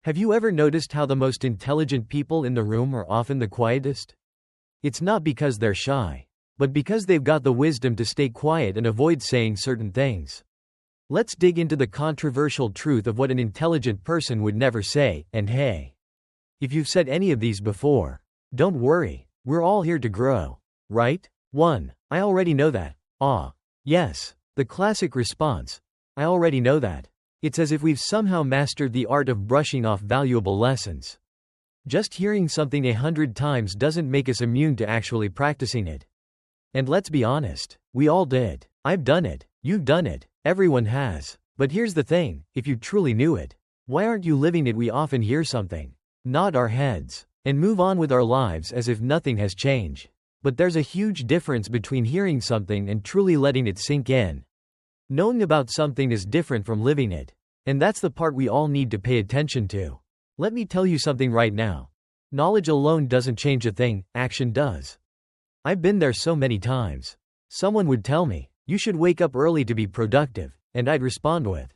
Have you ever noticed how the most intelligent people in the room are often the quietest? It's not because they're shy, but because they've got the wisdom to stay quiet and avoid saying certain things. Let's dig into the controversial truth of what an intelligent person would never say, and hey, if you've said any of these before, don't worry, we're all here to grow, right? 1. I already know that. Yes. The classic response. I already know that. It's as if we've somehow mastered the art of brushing off valuable lessons. Just hearing something 100 times doesn't make us immune to actually practicing it. And let's be honest, we all did. I've done it. You've done it. Everyone has. But here's the thing, if you truly knew it, why aren't you living it? We often hear something, nod our heads, and move on with our lives as if nothing has changed. But there's a huge difference between hearing something and truly letting it sink in. Knowing about something is different from living it. And that's the part we all need to pay attention to. Let me tell you something right now. Knowledge alone doesn't change a thing, action does. I've been there so many times. Someone would tell me, you should wake up early to be productive, and I'd respond with,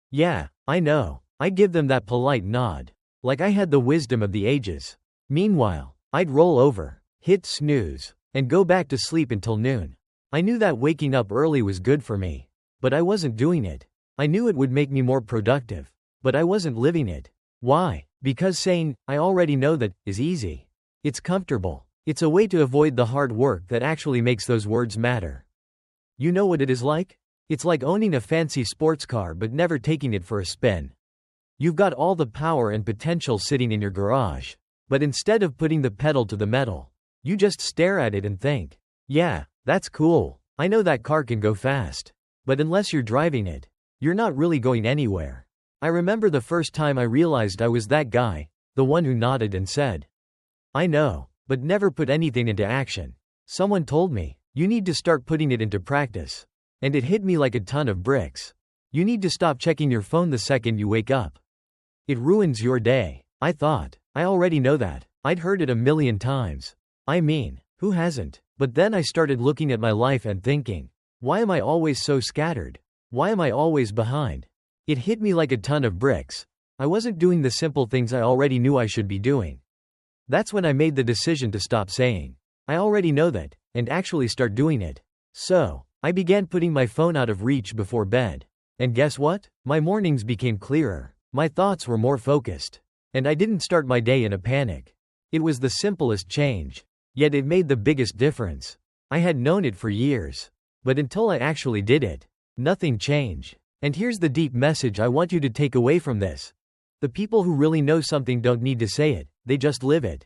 yeah, I know. I'd give them that polite nod, like I had the wisdom of the ages. Meanwhile, I'd roll over, hit snooze, and go back to sleep until noon. I knew that waking up early was good for me. But I wasn't doing it. I knew it would make me more productive. But I wasn't living it. Why? Because saying, I already know that, is easy. It's comfortable. It's a way to avoid the hard work that actually makes those words matter. You know what it is like? It's like owning a fancy sports car but never taking it for a spin. You've got all the power and potential sitting in your garage. But instead of putting the pedal to the metal, you just stare at it and think, yeah, that's cool. I know that car can go fast. But unless you're driving it, you're not really going anywhere. I remember the first time I realized I was that guy, the one who nodded and said, I know, but never put anything into action. Someone told me, you need to start putting it into practice. And it hit me like a ton of bricks. You need to stop checking your phone the second you wake up. It ruins your day. I thought, I already know that. I'd heard it a million times. I mean, who hasn't? But then I started looking at my life and thinking, why am I always so scattered? Why am I always behind? It hit me like a ton of bricks. I wasn't doing the simple things I already knew I should be doing. That's when I made the decision to stop saying, I already know that, and actually start doing it. So, I began putting my phone out of reach before bed. And guess what? My mornings became clearer. My thoughts were more focused. And I didn't start my day in a panic. It was the simplest change. Yet it made the biggest difference. I had known it for years. But until I actually did it, nothing changed. And here's the deep message I want you to take away from this. The people who really know something don't need to say it, they just live it.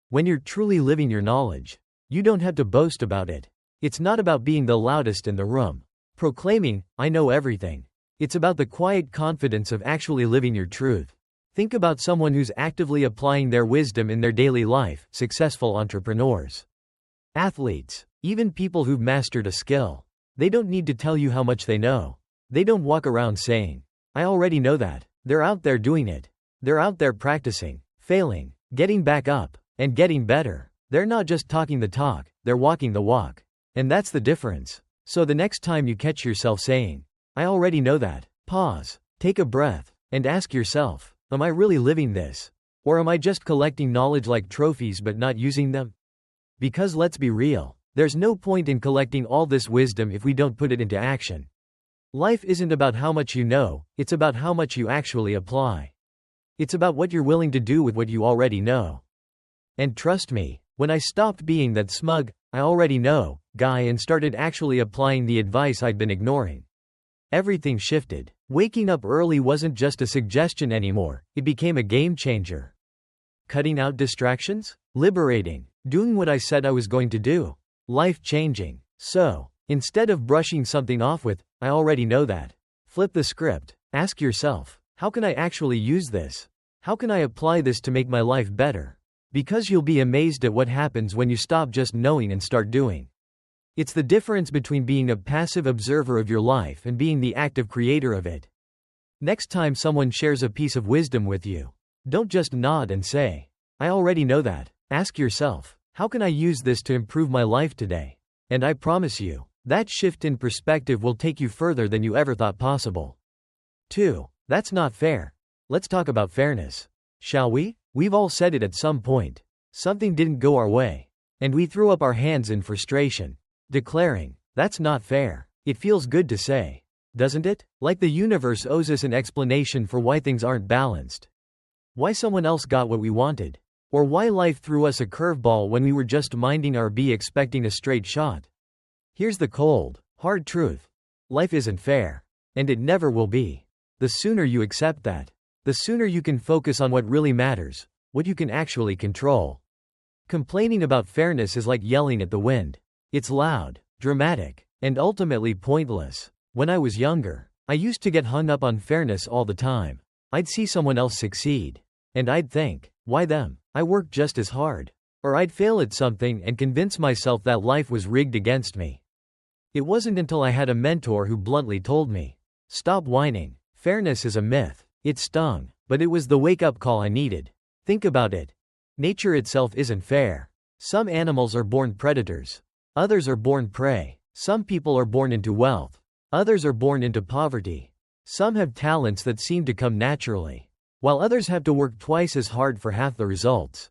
When you're truly living your knowledge, you don't have to boast about it. It's not about being the loudest in the room, proclaiming, I know everything. It's about the quiet confidence of actually living your truth. Think about someone who's actively applying their wisdom in their daily life, successful entrepreneurs, athletes, even people who've mastered a skill. They don't need to tell you how much they know. They don't walk around saying, I already know that. They're out there doing it. They're out there practicing, failing, getting back up, and getting better. They're not just talking the talk, they're walking the walk. And that's the difference. So the next time you catch yourself saying, I already know that, pause, take a breath, and ask yourself, am I really living this? Or am I just collecting knowledge like trophies but not using them? Because let's be real. There's no point in collecting all this wisdom if we don't put it into action. Life isn't about how much you know, it's about how much you actually apply. It's about what you're willing to do with what you already know. And trust me, when I stopped being that smug, I already know, guy and started actually applying the advice I'd been ignoring, everything shifted. Waking up early wasn't just a suggestion anymore, it became a game changer. Cutting out distractions? Liberating. Doing what I said I was going to do. Life-changing. So, instead of brushing something off with, I already know that, flip the script. Ask yourself, how can I actually use this? How can I apply this to make my life better? Because you'll be amazed at what happens when you stop just knowing and start doing. It's the difference between being a passive observer of your life and being the active creator of it. Next time someone shares a piece of wisdom with you, don't just nod and say, I already know that. Ask yourself, how can I use this to improve my life today? And I promise you, that shift in perspective will take you further than you ever thought possible. 2. That's not fair. Let's talk about fairness. Shall we? We've all said it at some point. Something didn't go our way. And we threw up our hands in frustration, declaring, "That's not fair." It feels good to say, doesn't it? Like the universe owes us an explanation for why things aren't balanced. Why someone else got what we wanted. Or why life threw us a curveball when we were just minding our B expecting a straight shot. Here's the cold, hard truth. Life isn't fair. And it never will be. The sooner you accept that, the sooner you can focus on what really matters, what you can actually control. Complaining about fairness is like yelling at the wind. It's loud, dramatic, and ultimately pointless. When I was younger, I used to get hung up on fairness all the time. I'd see someone else succeed. And I'd think, why them? I worked just as hard. Or I'd fail at something and convince myself that life was rigged against me. It wasn't until I had a mentor who bluntly told me, "Stop whining. Fairness is a myth." It stung, but it was the wake-up call I needed. Think about it. Nature itself isn't fair. Some animals are born predators. Others are born prey. Some people are born into wealth. Others are born into poverty. Some have talents that seem to come naturally, while others have to work twice as hard for half the results.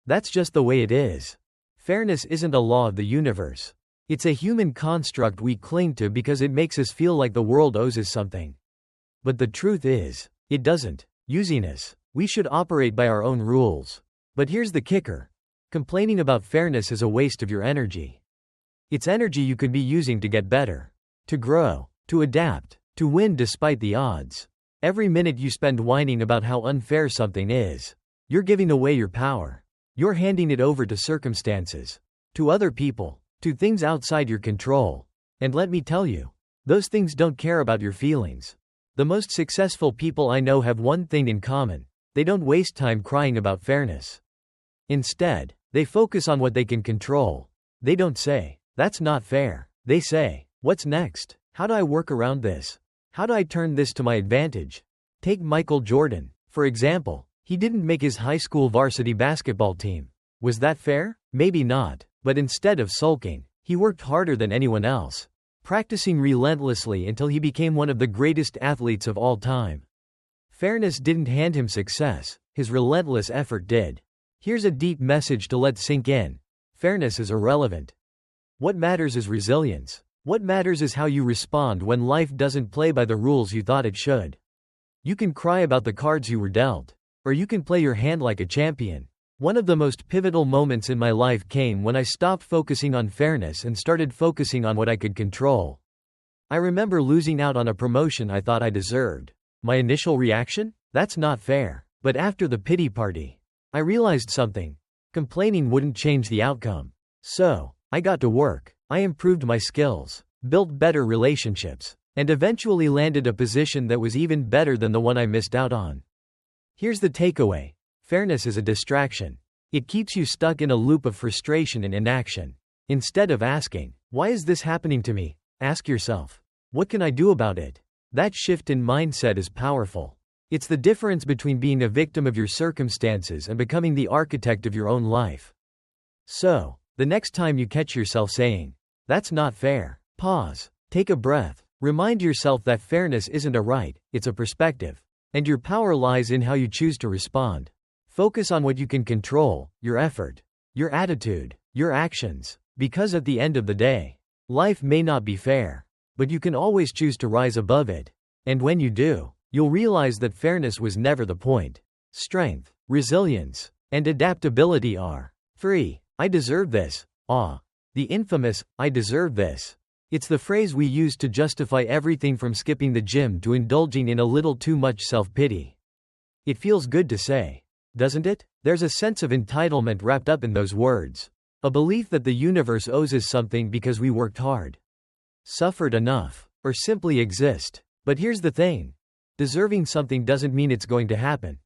That's just the way it is. Fairness isn't a law of the universe. It's a human construct we cling to because it makes us feel like the world owes us something. But the truth is, it doesn't. Usiness. We should operate by our own rules. But here's the kicker. Complaining about fairness is a waste of your energy. It's energy you could be using to get better, to grow, to adapt, to win despite the odds. Every minute you spend whining about how unfair something is, you're giving away your power. You're handing it over to circumstances, to other people, to things outside your control. And let me tell you, those things don't care about your feelings. The most successful people I know have one thing in common. They don't waste time crying about fairness. Instead, they focus on what they can control. They don't say, "That's not fair." They say, "What's next? How do I work around this? How do I turn this to my advantage?" Take Michael Jordan, for example. He didn't make his high school varsity basketball team. Was that fair? Maybe not. But instead of sulking, he worked harder than anyone else, practicing relentlessly until he became one of the greatest athletes of all time. Fairness didn't hand him success, his relentless effort did. Here's a deep message to let sink in. Fairness is irrelevant. What matters is resilience. What matters is how you respond when life doesn't play by the rules you thought it should. You can cry about the cards you were dealt, or you can play your hand like a champion. One of the most pivotal moments in my life came when I stopped focusing on fairness and started focusing on what I could control. I remember losing out on a promotion I thought I deserved. My initial reaction? That's not fair. But after the pity party, I realized something. Complaining wouldn't change the outcome. So, I got to work. I improved my skills, built better relationships, and eventually landed a position that was even better than the one I missed out on. Here's the takeaway. Fairness is a distraction. It keeps you stuck in a loop of frustration and inaction. Instead of asking, "Why is this happening to me?" ask yourself, "What can I do about it?" That shift in mindset is powerful. It's the difference between being a victim of your circumstances and becoming the architect of your own life. So, the next time you catch yourself saying, "That's not fair," pause, take a breath, remind yourself that fairness isn't a right, it's a perspective. And your power lies in how you choose to respond. Focus on what you can control, your effort, your attitude, your actions, because at the end of the day, life may not be fair, but you can always choose to rise above it. And when you do, you'll realize that fairness was never the point. Strength, resilience, and adaptability are free. I deserve this. The infamous, "I deserve this." It's the phrase we use to justify everything from skipping the gym to indulging in a little too much self-pity. It feels good to say, doesn't it? There's a sense of entitlement wrapped up in those words. A belief that the universe owes us something because we worked hard, suffered enough, or simply exist. But here's the thing. Deserving something doesn't mean it's going to happen.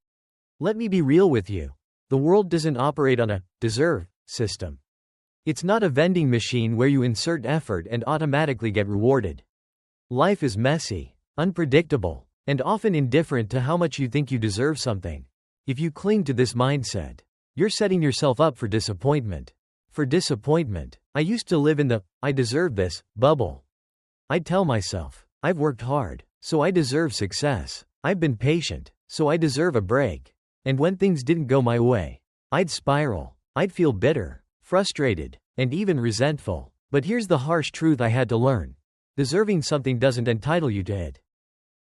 Let me be real with you. The world doesn't operate on a deserve system. It's not a vending machine where you insert effort and automatically get rewarded. Life is messy, unpredictable, and often indifferent to how much you think you deserve something. If you cling to this mindset, you're setting yourself up for disappointment. I used to live in the "I deserve this" bubble. I'd tell myself, "I've worked hard, so I deserve success. I've been patient, so I deserve a break. And when things didn't go my way, I'd spiral. I'd feel bitter, frustrated, and even resentful. But here's the harsh truth I had to learn. Deserving something doesn't entitle you to it.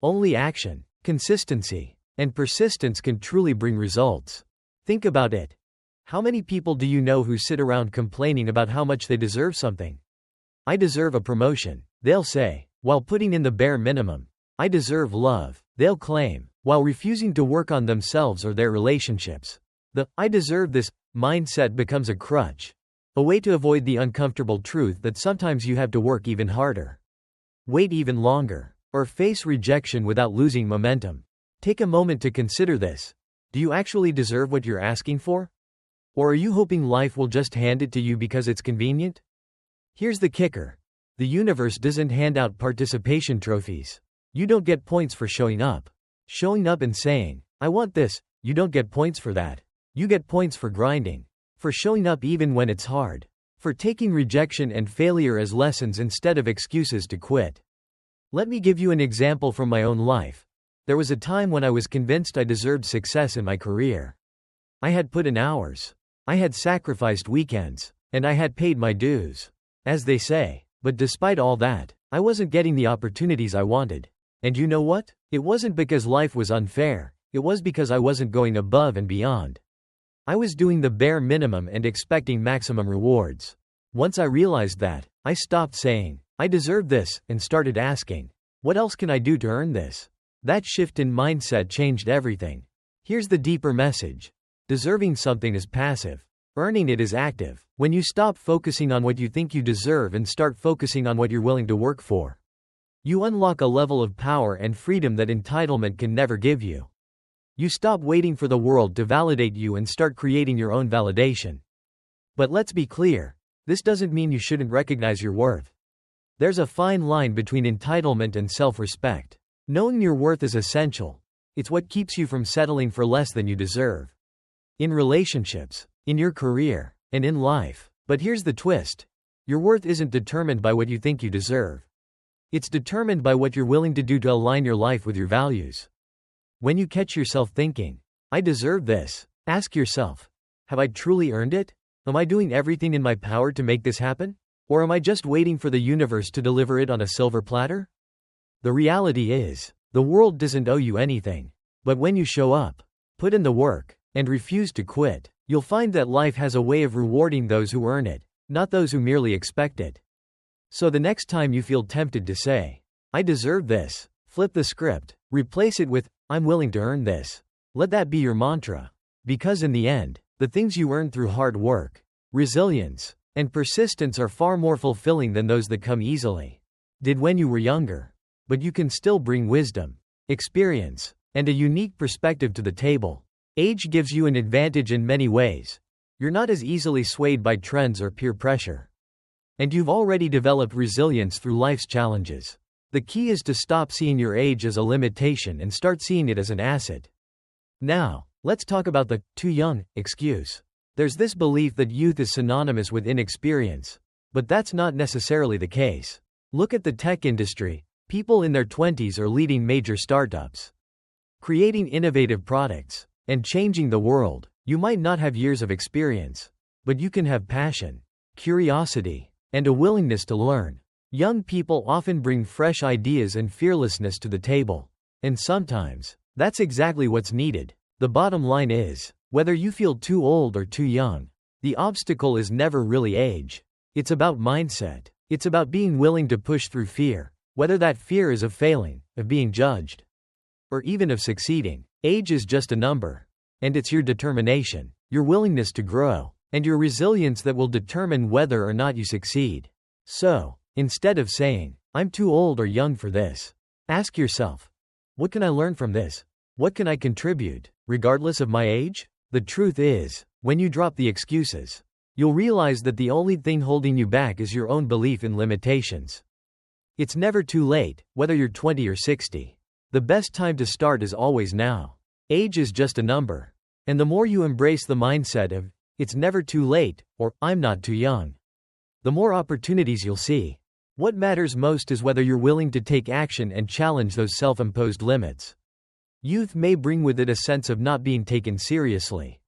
Only action, consistency, and persistence can truly bring results. Think about it. How many people do you know who sit around complaining about how much they deserve something? I deserve a promotion, they'll say, while putting in the bare minimum. I deserve love, they'll claim, while refusing to work on themselves or their relationships. The "I deserve this" mindset becomes a crutch, a way to avoid the uncomfortable truth that sometimes you have to work even harder, wait even longer, or face rejection without losing momentum. Take a moment to consider this. Do you actually deserve what you're asking for? Or are you hoping life will just hand it to you because it's convenient? Here's the kicker. The universe doesn't hand out participation trophies. You don't get points for showing up. Showing up and saying, "I want this," you don't get points for that. You get points for grinding. For showing up even when it's hard. For taking rejection and failure as lessons instead of excuses to quit. Let me give you an example from my own life. There was a time when I was convinced I deserved success in my career. I had put in hours. I had sacrificed weekends. And I had paid my dues, as they say. But despite all that, I wasn't getting the opportunities I wanted. And you know what? It wasn't because life was unfair. It was because I wasn't going above and beyond. I was doing the bare minimum and expecting maximum rewards. Once I realized that, I stopped saying, "I deserve this," and started asking, "What else can I do to earn this?" That shift in mindset changed everything. Here's the deeper message. Deserving something is passive. Earning it is active. When you stop focusing on what you think you deserve and start focusing on what you're willing to work for, you unlock a level of power and freedom that entitlement can never give you. You stop waiting for the world to validate you and start creating your own validation. But let's be clear, this doesn't mean you shouldn't recognize your worth. There's a fine line between entitlement and self-respect. Knowing your worth is essential. It's what keeps you from settling for less than you deserve. In relationships, in your career, and in life. But here's the twist. Your worth isn't determined by what you think you deserve. It's determined by what you're willing to do to align your life with your values. When you catch yourself thinking, "I deserve this," ask yourself, have I truly earned it? Am I doing everything in my power to make this happen? Or am I just waiting for the universe to deliver it on a silver platter? The reality is, the world doesn't owe you anything. But when you show up, put in the work, and refuse to quit, you'll find that life has a way of rewarding those who earn it, not those who merely expect it. So the next time you feel tempted to say, "I deserve this," flip the script, replace it with, "I'm willing to earn this." Let that be your mantra. Because in the end, the things you earn through hard work, resilience, and persistence are far more fulfilling than those that come easily. Did when you were younger. But you can still bring wisdom, experience, and a unique perspective to the table. Age gives you an advantage in many ways. You're not as easily swayed by trends or peer pressure. And you've already developed resilience through life's challenges. The key is to stop seeing your age as a limitation and start seeing it as an asset. Now, let's talk about the "too young" excuse. There's this belief that youth is synonymous with inexperience. But that's not necessarily the case. Look at the tech industry. People in their 20s are leading major startups, creating innovative products, and changing the world. You might not have years of experience, but you can have passion, curiosity, and a willingness to learn. Young people often bring fresh ideas and fearlessness to the table. And sometimes, that's exactly what's needed. The bottom line is, whether you feel too old or too young, the obstacle is never really age. It's about mindset. It's about being willing to push through fear, whether that fear is of failing, of being judged, or even of succeeding. Age is just a number. And it's your determination, your willingness to grow, and your resilience that will determine whether or not you succeed. So, instead of saying, "I'm too old or young for this," ask yourself, "What can I learn from this? What can I contribute, regardless of my age?" The truth is, when you drop the excuses, you'll realize that the only thing holding you back is your own belief in limitations. It's never too late, whether you're 20 or 60. The best time to start is always now. Age is just a number. And the more you embrace the mindset of, "It's never too late," or "I'm not too young," the more opportunities you'll see. What matters most is whether you're willing to take action and challenge those self-imposed limits. Youth may bring with it a sense of not being taken seriously.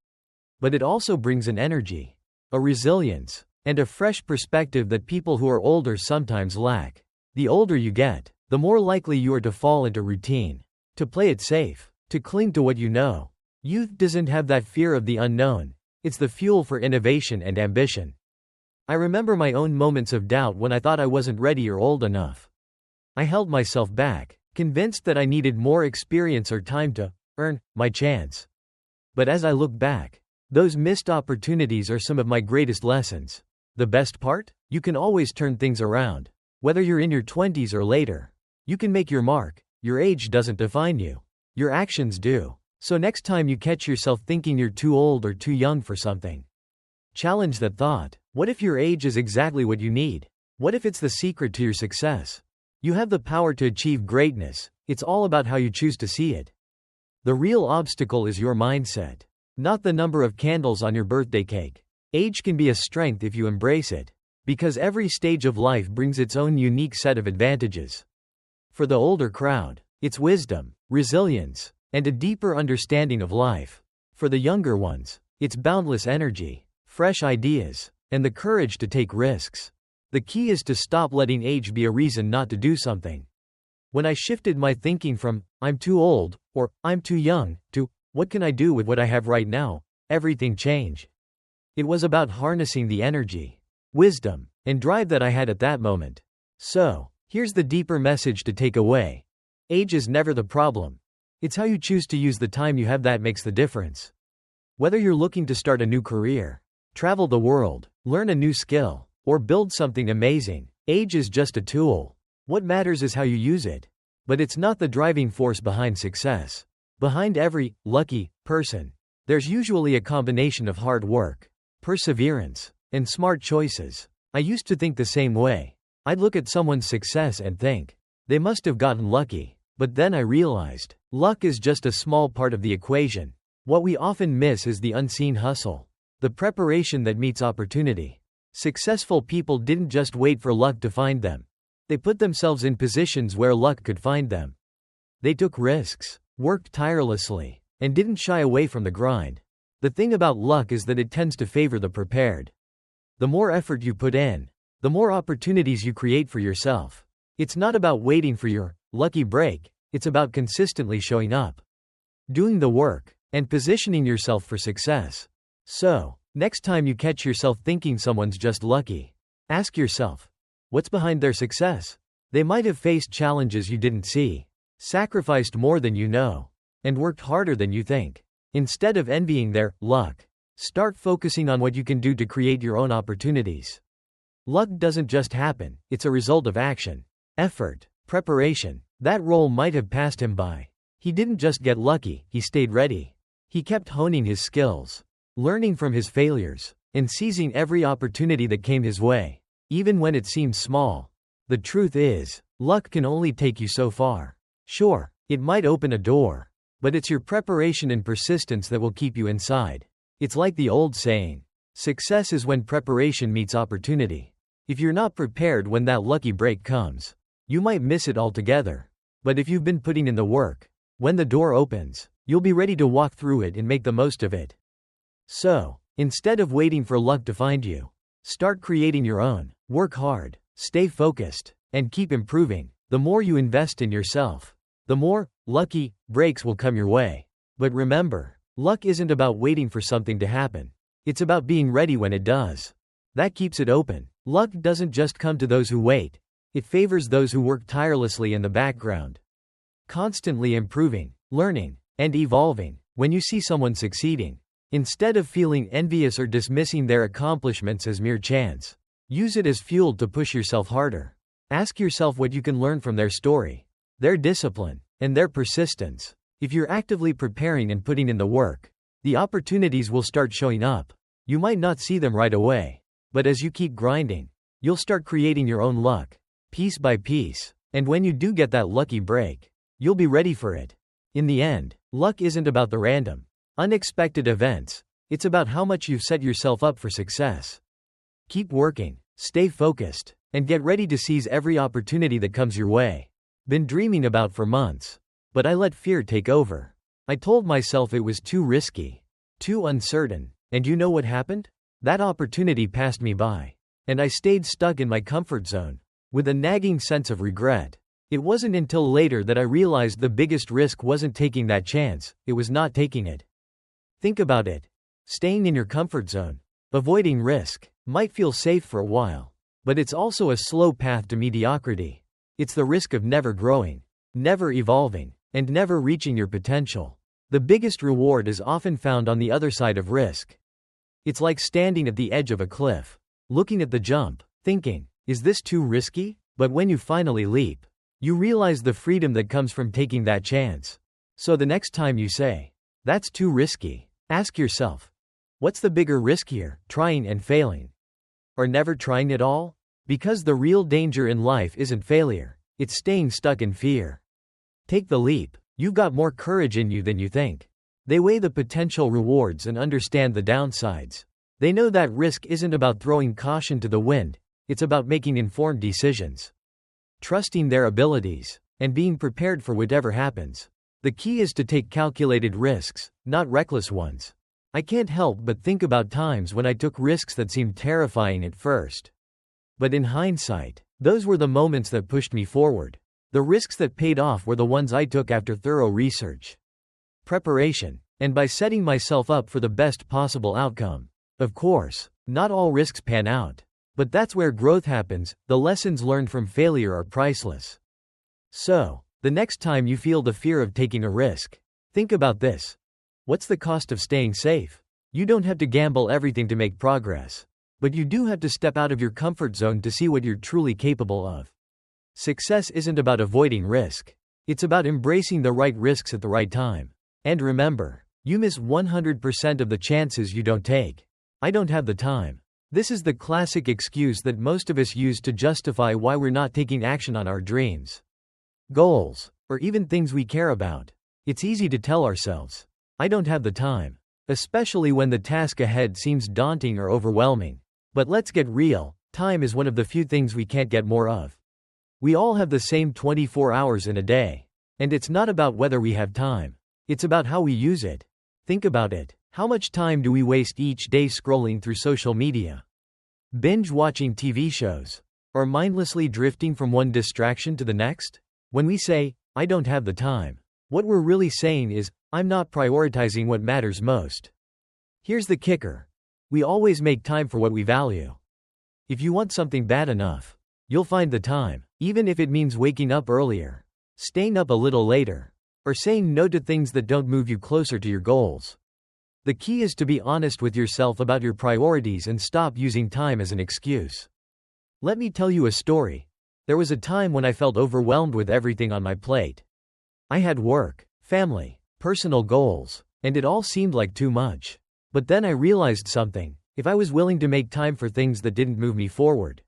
But it also brings an energy, a resilience, and a fresh perspective that people who are older sometimes lack. The older you get, the more likely you are to fall into routine, to play it safe, to cling to what you know. Youth doesn't have that fear of the unknown. It's the fuel for innovation and ambition. I remember my own moments of doubt when I thought I wasn't ready or old enough. I held myself back, convinced that I needed more experience or time to earn my chance. But as I look back, those missed opportunities are some of my greatest lessons. The best part? You can always turn things around. Whether you're in your 20s or later, you can make your mark. Your age doesn't define you. Your actions do. So next time you catch yourself thinking you're too old or too young for something, challenge that thought. What if your age is exactly what you need? What if it's the secret to your success? You have the power to achieve greatness. It's all about how you choose to see it. The real obstacle is your mindset, not the number of candles on your birthday cake. Age can be a strength if you embrace it, because every stage of life brings its own unique set of advantages. For the older crowd, it's wisdom, resilience, and a deeper understanding of life. For the younger ones, it's boundless energy, fresh ideas, and the courage to take risks. The key is to stop letting age be a reason not to do something. When I shifted my thinking from, I'm too old, or I'm too young, to, what can I do with what I have right now, everything changed. It was about harnessing the energy, wisdom, and drive that I had at that moment. So, here's the deeper message to take away. Age is never the problem. It's how you choose to use the time you have that makes the difference. Whether you're looking to start a new career, travel the world, learn a new skill, or build something amazing, age is just a tool. What matters is how you use it. But it's not the driving force behind success. Behind every lucky person, there's usually a combination of hard work, perseverance, and smart choices. I used to think the same way. I'd look at someone's success and think, they must have gotten lucky. But then I realized, luck is just a small part of the equation. What we often miss is the unseen hustle, the preparation that meets opportunity. Successful people didn't just wait for luck to find them. They put themselves in positions where luck could find them. They took risks, worked tirelessly, and didn't shy away from the grind. The thing about luck is that it tends to favor the prepared. The more effort you put in, the more opportunities you create for yourself. It's not about waiting for your lucky break, it's about consistently showing up, doing the work, and positioning yourself for success. So, next time you catch yourself thinking someone's just lucky, ask yourself, what's behind their success? They might have faced challenges you didn't see, sacrificed more than you know, and worked harder than you think. Instead of envying their luck, start focusing on what you can do to create your own opportunities. Luck doesn't just happen, it's a result of action, effort, preparation. That role might have passed him by. He didn't just get lucky, he stayed ready. He kept honing his skills, learning from his failures, and seizing every opportunity that came his way, even when it seemed small. The truth is, luck can only take you so far. Sure, it might open a door, but it's your preparation and persistence that will keep you inside. It's like the old saying, success is when preparation meets opportunity. If you're not prepared when that lucky break comes, you might miss it altogether. But if you've been putting in the work, when the door opens, you'll be ready to walk through it and make the most of it. So, instead of waiting for luck to find you, start creating your own. Work hard, stay focused, and keep improving. The more you invest in yourself, the more lucky breaks will come your way. But remember, luck isn't about waiting for something to happen. It's about being ready when it does. That keeps it open. Luck doesn't just come to those who wait. It favors those who work tirelessly in the background, constantly improving, learning, and evolving. When you see someone succeeding, instead of feeling envious or dismissing their accomplishments as mere chance, use it as fuel to push yourself harder. Ask yourself what you can learn from their story, their discipline, and their persistence. If you're actively preparing and putting in the work, the opportunities will start showing up. You might not see them right away, but as you keep grinding, you'll start creating your own luck, piece by piece, and when you do get that lucky break, you'll be ready for it. In the end, luck isn't about the random, unexpected events, it's about how much you've set yourself up for success. Keep working, stay focused, and get ready to seize every opportunity that comes your way. Been dreaming about for months. But I let fear take over. I told myself it was too risky, too uncertain, and you know what happened? That opportunity passed me by. And I stayed stuck in my comfort zone, with a nagging sense of regret. It wasn't until later that I realized the biggest risk wasn't taking that chance, it was not taking it. Think about it. Staying in your comfort zone, avoiding risk, might feel safe for a while. But it's also a slow path to mediocrity. It's the risk of never growing, never evolving, and never reaching your potential. The biggest reward is often found on the other side of risk. It's like standing at the edge of a cliff, looking at the jump, thinking, is this too risky? But when you finally leap, you realize the freedom that comes from taking that chance. So the next time you say, that's too risky, ask yourself, what's the bigger risk here, trying and failing? Or never trying at all? Because the real danger in life isn't failure, it's staying stuck in fear. Take the leap. You've got more courage in you than you think. They weigh the potential rewards and understand the downsides. They know that risk isn't about throwing caution to the wind, it's about making informed decisions, trusting their abilities, and being prepared for whatever happens. The key is to take calculated risks, not reckless ones. I can't help but think about times when I took risks that seemed terrifying at first. But in hindsight, those were the moments that pushed me forward. The risks that paid off were the ones I took after thorough research, preparation, and by setting myself up for the best possible outcome. Of course, not all risks pan out. But that's where growth happens. The lessons learned from failure are priceless. So, the next time you feel the fear of taking a risk, think about this. What's the cost of staying safe? You don't have to gamble everything to make progress. But you do have to step out of your comfort zone to see what you're truly capable of. Success isn't about avoiding risk. It's about embracing the right risks at the right time. And remember, you miss 100% of the chances you don't take. I don't have the time. This is the classic excuse that most of us use to justify why we're not taking action on our dreams, goals, or even things we care about. It's easy to tell ourselves, I don't have the time, especially when the task ahead seems daunting or overwhelming. But let's get real, time is one of the few things we can't get more of. We all have the same 24 hours in a day. And it's not about whether we have time. It's about how we use it. Think about it. How much time do we waste each day scrolling through social media, binge watching TV shows, or mindlessly drifting from one distraction to the next? When we say, I don't have the time, what we're really saying is, I'm not prioritizing what matters most. Here's the kicker. We always make time for what we value. If you want something bad enough, you'll find the time, even if it means waking up earlier, staying up a little later, or saying no to things that don't move you closer to your goals. The key is to be honest with yourself about your priorities and stop using time as an excuse. Let me tell you a story. There was a time when I felt overwhelmed with everything on my plate. I had work, family, personal goals, and it all seemed like too much. But then I realized something. If I was willing to make time for things that didn't move me forward,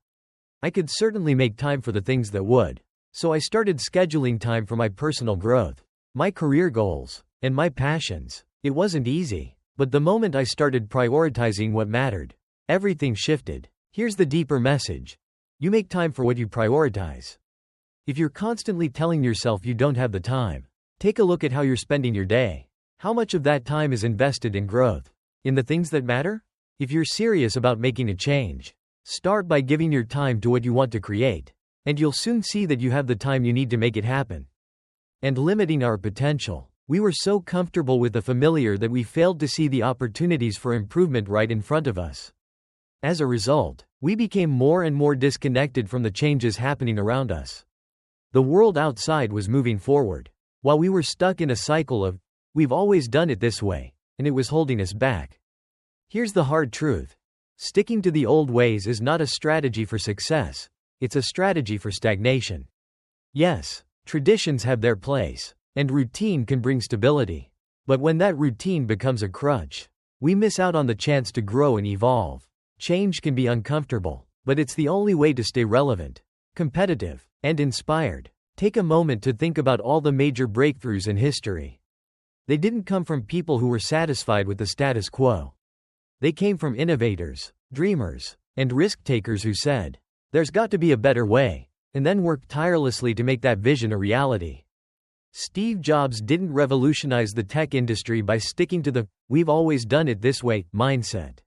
I could certainly make time for the things that would. So I started scheduling time for my personal growth, my career goals, and my passions. It wasn't easy. But the moment I started prioritizing what mattered, everything shifted. Here's the deeper message. You make time for what you prioritize. If you're constantly telling yourself you don't have the time, take a look at how you're spending your day. How much of that time is invested in growth? In the things that matter? If you're serious about making a change, start by giving your time to what you want to create, and you'll soon see that you have the time you need to make it happen. And limiting our potential. We were so comfortable with the familiar that we failed to see the opportunities for improvement right in front of us. As a result, we became more and more disconnected from the changes happening around us. The world outside was moving forward, while we were stuck in a cycle of, we've always done it this way, and it was holding us back. Here's the hard truth. Sticking to the old ways is not a strategy for success, it's a strategy for stagnation. Yes, traditions have their place. And routine can bring stability. But when that routine becomes a crutch, we miss out on the chance to grow and evolve. Change can be uncomfortable, but it's the only way to stay relevant, competitive, and inspired. Take a moment to think about all the major breakthroughs in history. They didn't come from people who were satisfied with the status quo. They came from innovators, dreamers, and risk-takers who said, there's got to be a better way, and then worked tirelessly to make that vision a reality. Steve Jobs didn't revolutionize the tech industry by sticking to the "we've always done it this way" mindset.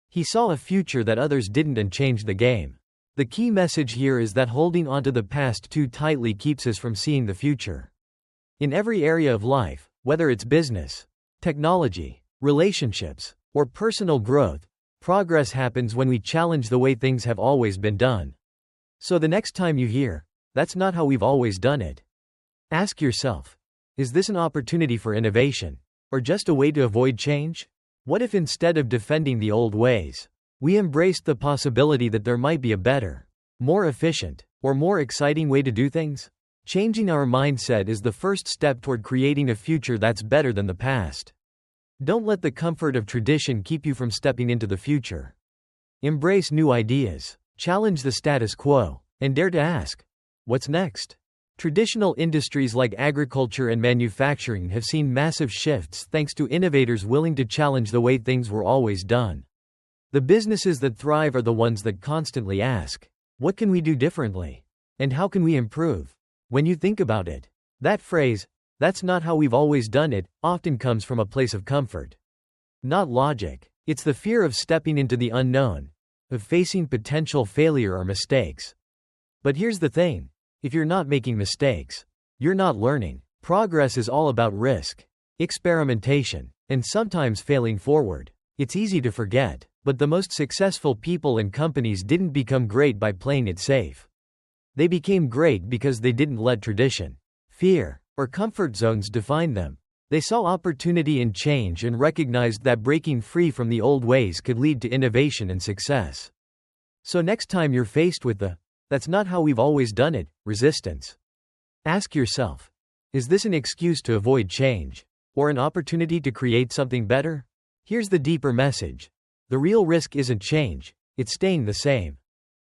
He saw a future that others didn't and changed the game. The key message here is that holding onto the past too tightly keeps us from seeing the future. In every area of life, whether it's business, technology, relationships, or personal growth, progress happens when we challenge the way things have always been done. So the next time you hear, "That's not how we've always done it," ask yourself, is this an opportunity for innovation, or just a way to avoid change? What if instead of defending the old ways, we embraced the possibility that there might be a better, more efficient, or more exciting way to do things? Changing our mindset is the first step toward creating a future that's better than the past. Don't let the comfort of tradition keep you from stepping into the future. Embrace new ideas, challenge the status quo, and dare to ask, what's next? Traditional industries like agriculture and manufacturing have seen massive shifts thanks to innovators willing to challenge the way things were always done. The businesses that thrive are the ones that constantly ask, what can we do differently? And how can we improve? When you think about it, that phrase, "That's not how we've always done it," often comes from a place of comfort. Not logic. It's the fear of stepping into the unknown, of facing potential failure or mistakes. But here's the thing. If you're not making mistakes, you're not learning. Progress is all about risk, experimentation, and sometimes failing forward. It's easy to forget, but the most successful people and companies didn't become great by playing it safe. They became great because they didn't let tradition, fear, or comfort zones define them. They saw opportunity in change and recognized that breaking free from the old ways could lead to innovation and success. So next time you're faced with the "that's not how we've always done it" resistance, ask yourself, is this an excuse to avoid change, or an opportunity to create something better? Here's the deeper message. The real risk isn't change, it's staying the same.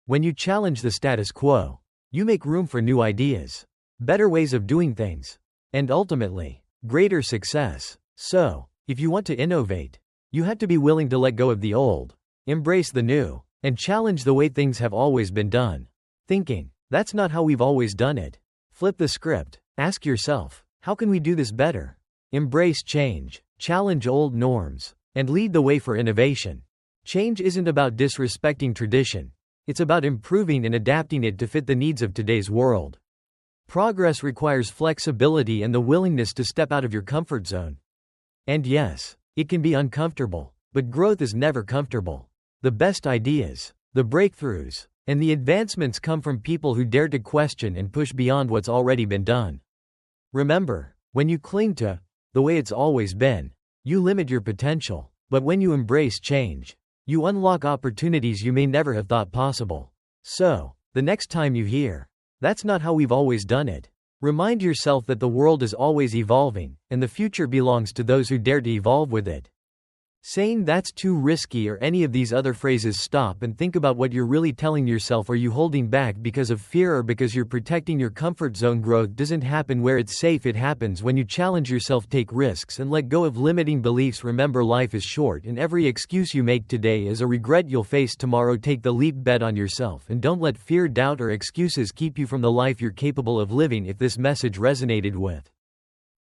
When you challenge the status quo, you make room for new ideas, better ways of doing things, and ultimately, greater success. So, if you want to innovate, you have to be willing to let go of the old, embrace the new, and challenge the way things have always been done. Thinking, "That's not how we've always done it." Flip the script. Ask yourself, how can we do this better? Embrace change, challenge old norms, and lead the way for innovation. Change isn't about disrespecting tradition. It's about improving and adapting it to fit the needs of today's world. Progress requires flexibility and the willingness to step out of your comfort zone. And yes, it can be uncomfortable, but growth is never comfortable. The best ideas, the breakthroughs, and the advancements come from people who dare to question and push beyond what's already been done. Remember, when you cling to the way it's always been, you limit your potential, but when you embrace change, you unlock opportunities you may never have thought possible. So, the next time you hear, "That's not how we've always done it," remind yourself that the world is always evolving, and the future belongs to those who dare to evolve with it. Saying "that's too risky" or any of these other phrases, stop and think about what you're really telling yourself. Are you holding back because of fear or because you're protecting your comfort zone? Growth doesn't happen where it's safe, it happens when you challenge yourself, take risks, and let go of limiting beliefs. Remember, life is short, and every excuse you make today is a regret you'll face tomorrow. Take the leap, bet on yourself, and don't let fear, doubt, or excuses keep you from the life you're capable of living. If this message resonated with